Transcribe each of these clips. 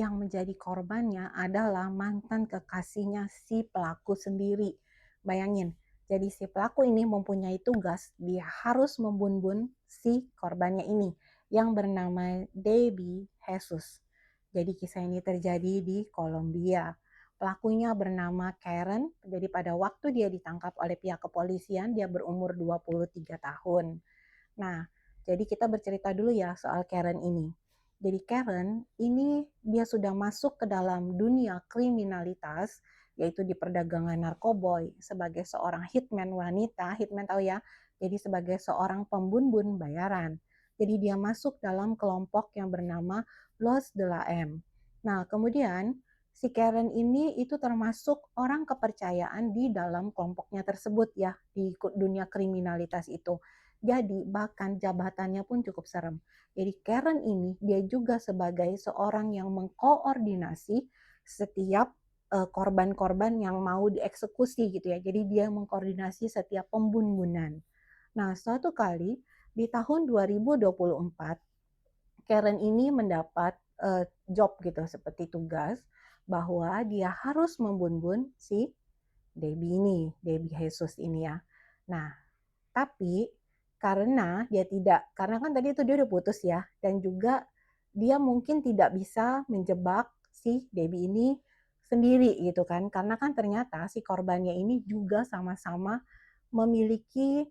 yang menjadi korbannya adalah mantan kekasihnya si pelaku sendiri. Bayangin, jadi si pelaku ini mempunyai tugas, dia harus membunuh si korbannya ini yang bernama Debbie Jesus. Jadi kisah ini terjadi di Kolombia. Pelakunya bernama Karen, jadi pada waktu dia ditangkap oleh pihak kepolisian, dia berumur 23 tahun. Nah, jadi kita bercerita dulu ya soal Karen ini. Jadi Karen ini dia sudah masuk ke dalam dunia kriminalitas, yaitu di perdagangan narkoboy sebagai seorang hitman wanita, hitman tahu ya, jadi sebagai seorang pembunbun bayaran. Jadi dia masuk dalam kelompok yang bernama Los de la M. Nah, kemudian si Karen ini itu termasuk orang kepercayaan di dalam kelompoknya tersebut ya, di dunia kriminalitas itu. Jadi bahkan jabatannya pun cukup serem. Jadi Karen ini dia juga sebagai seorang yang mengkoordinasi setiap korban-korban yang mau dieksekusi gitu ya. Jadi dia mengkoordinasi setiap pembunuhan. Nah, suatu kali di tahun 2024 Karen ini mendapat job gitu seperti tugas bahwa dia harus membunuh si Debbie ini, Debbie Jesus ini ya. Nah, tapi karena kan tadi itu dia udah putus ya, dan juga dia mungkin tidak bisa menjebak si Debbie ini sendiri gitu kan, karena kan ternyata si korbannya ini juga sama-sama memiliki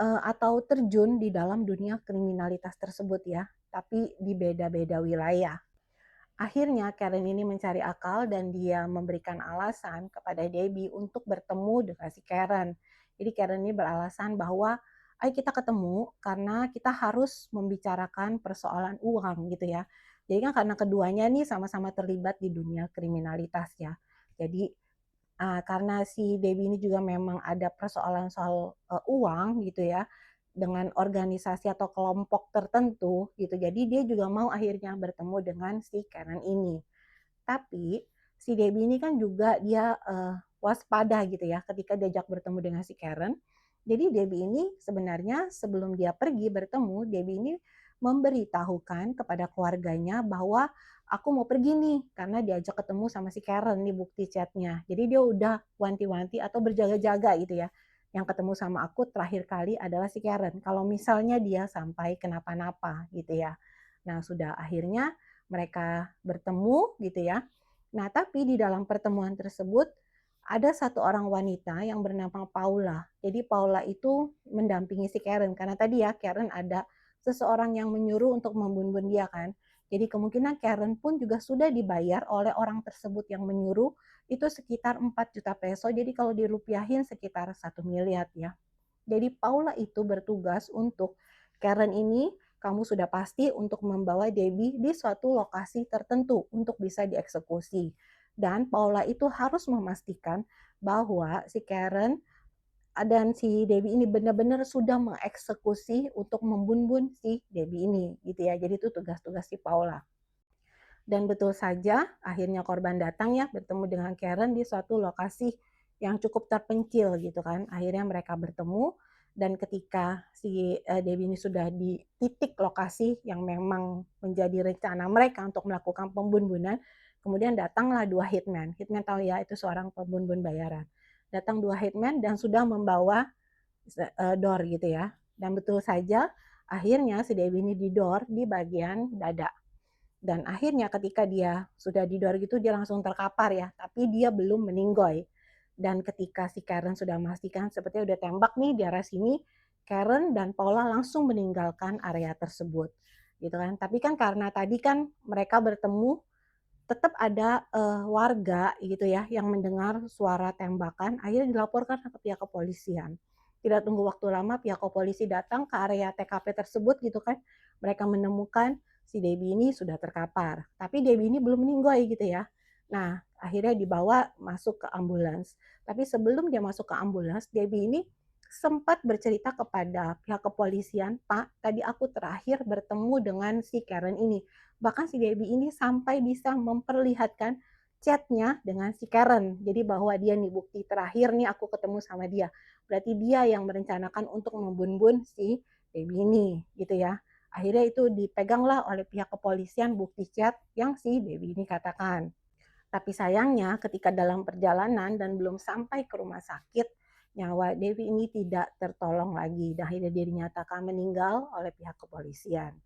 atau terjun di dalam dunia kriminalitas tersebut ya, tapi di beda-beda wilayah. Akhirnya Karen ini mencari akal dan dia memberikan alasan kepada Debbie untuk bertemu dengan si Karen. Jadi Karen ini beralasan bahwa ayo kita ketemu karena kita harus membicarakan persoalan uang gitu ya. Jadi kan karena keduanya nih sama-sama terlibat di dunia kriminalitas ya. Jadi karena si Debbie ini juga memang ada persoalan soal uang gitu ya dengan organisasi atau kelompok tertentu gitu. Jadi dia juga mau akhirnya bertemu dengan si Karen ini. Tapi si Debbie ini kan juga dia waspada gitu ya ketika diajak bertemu dengan si Karen. Jadi Debbie ini sebenarnya sebelum dia pergi bertemu, Debbie ini memberitahukan kepada keluarganya bahwa aku mau pergi nih karena diajak ketemu sama si Karen nih bukti chatnya. Jadi dia udah wanti-wanti atau berjaga-jaga gitu ya. Yang ketemu sama aku terakhir kali adalah si Karen. Kalau misalnya dia sampai kenapa-napa gitu ya. Nah sudah akhirnya mereka bertemu gitu ya. Nah tapi di dalam pertemuan tersebut ada satu orang wanita yang bernama Paula. Jadi Paula itu mendampingi si Karen karena tadi ya Karen ada seseorang yang menyuruh untuk membunuh dia kan. Jadi kemungkinan Karen pun juga sudah dibayar oleh orang tersebut yang menyuruh itu sekitar 4 juta peso. Jadi kalau dirupiahin sekitar 1 miliar ya. Jadi Paula itu bertugas untuk Karen ini kamu sudah pasti untuk membawa Debbie di suatu lokasi tertentu untuk bisa dieksekusi. Dan Paula itu harus memastikan bahwa si Karen dan si Debbie ini benar-benar sudah mengeksekusi untuk membunuh si Debbie ini gitu ya. Jadi itu tugas-tugas si Paula. Dan betul saja akhirnya korban datang ya bertemu dengan Karen di suatu lokasi yang cukup terpencil gitu kan. Akhirnya mereka bertemu dan ketika si Debbie ini sudah di titik lokasi yang memang menjadi rencana mereka untuk melakukan pembunuhan, kemudian datanglah dua hitman. Hitman tahu ya itu seorang pembunuh bayaran. Datang dua hitman dan sudah membawa door gitu ya. Dan betul saja akhirnya si Debbie ini didor di bagian dada. Dan akhirnya ketika dia sudah didor gitu dia langsung terkapar ya, tapi dia belum meninggoy. Dan ketika si Karen sudah memastikan sepertinya udah tembak nih di arah sini, Karen dan Paula langsung meninggalkan area tersebut. Gitu kan. Tapi kan karena tadi kan mereka bertemu tetap ada warga gitu ya yang mendengar suara tembakan, akhirnya dilaporkan ke pihak kepolisian. Tidak tunggu waktu lama pihak kepolisi datang ke area TKP tersebut gitu kan. Mereka menemukan si Debbie ini sudah terkapar. Tapi Debbie ini belum meninggal gitu ya. Nah, akhirnya dibawa masuk ke ambulans. Tapi sebelum dia masuk ke ambulans, Debbie ini sempat bercerita kepada pihak kepolisian, Pak, tadi aku terakhir bertemu dengan si Karen ini. Bahkan si Debbie ini sampai bisa memperlihatkan chatnya dengan si Karen. Jadi bahwa dia nih bukti terakhir nih aku ketemu sama dia. Berarti dia yang merencanakan untuk membunuh si Debbie ini gitu ya. Akhirnya itu dipeganglah oleh pihak kepolisian bukti chat yang si Debbie ini katakan. Tapi sayangnya ketika dalam perjalanan dan belum sampai ke rumah sakit, nyawa Devi ini tidak tertolong lagi dan akhirnya dia dinyatakan meninggal oleh pihak kepolisian.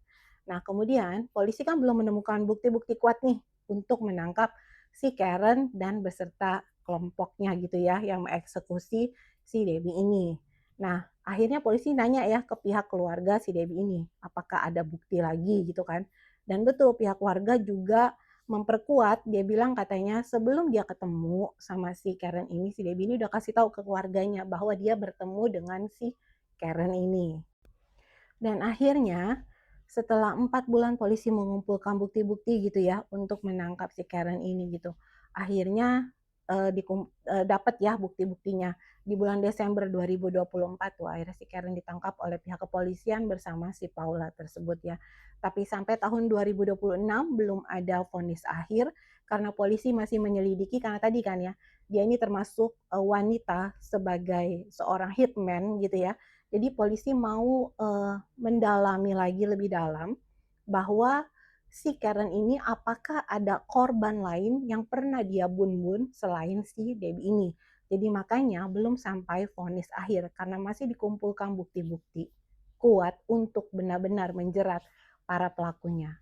Nah, kemudian polisi kan belum menemukan bukti-bukti kuat nih untuk menangkap si Karen dan beserta kelompoknya gitu ya yang mengeksekusi si Debbie ini. Nah, akhirnya polisi nanya ya ke pihak keluarga si Debbie ini, apakah ada bukti lagi gitu kan. Dan betul pihak warga juga memperkuat, dia bilang katanya sebelum dia ketemu sama si Karen ini, si Debbie ini udah kasih tahu ke keluarganya bahwa dia bertemu dengan si Karen ini. Dan akhirnya setelah 4 bulan polisi mengumpulkan bukti-bukti gitu ya untuk menangkap si Karen ini gitu. Akhirnya, dapat ya bukti-buktinya. Di bulan Desember 2024 tuh akhirnya si Karen ditangkap oleh pihak kepolisian bersama si Paula tersebut ya. Tapi sampai tahun 2026 belum ada vonis akhir karena polisi masih menyelidiki karena tadi kan ya, dia ini termasuk, wanita sebagai seorang hitman gitu ya. Jadi polisi mau, mendalami lagi lebih dalam bahwa si Karen ini apakah ada korban lain yang pernah dia bun-bun selain si Debbie ini. Jadi makanya belum sampai vonis akhir karena masih dikumpulkan bukti-bukti kuat untuk benar-benar menjerat para pelakunya.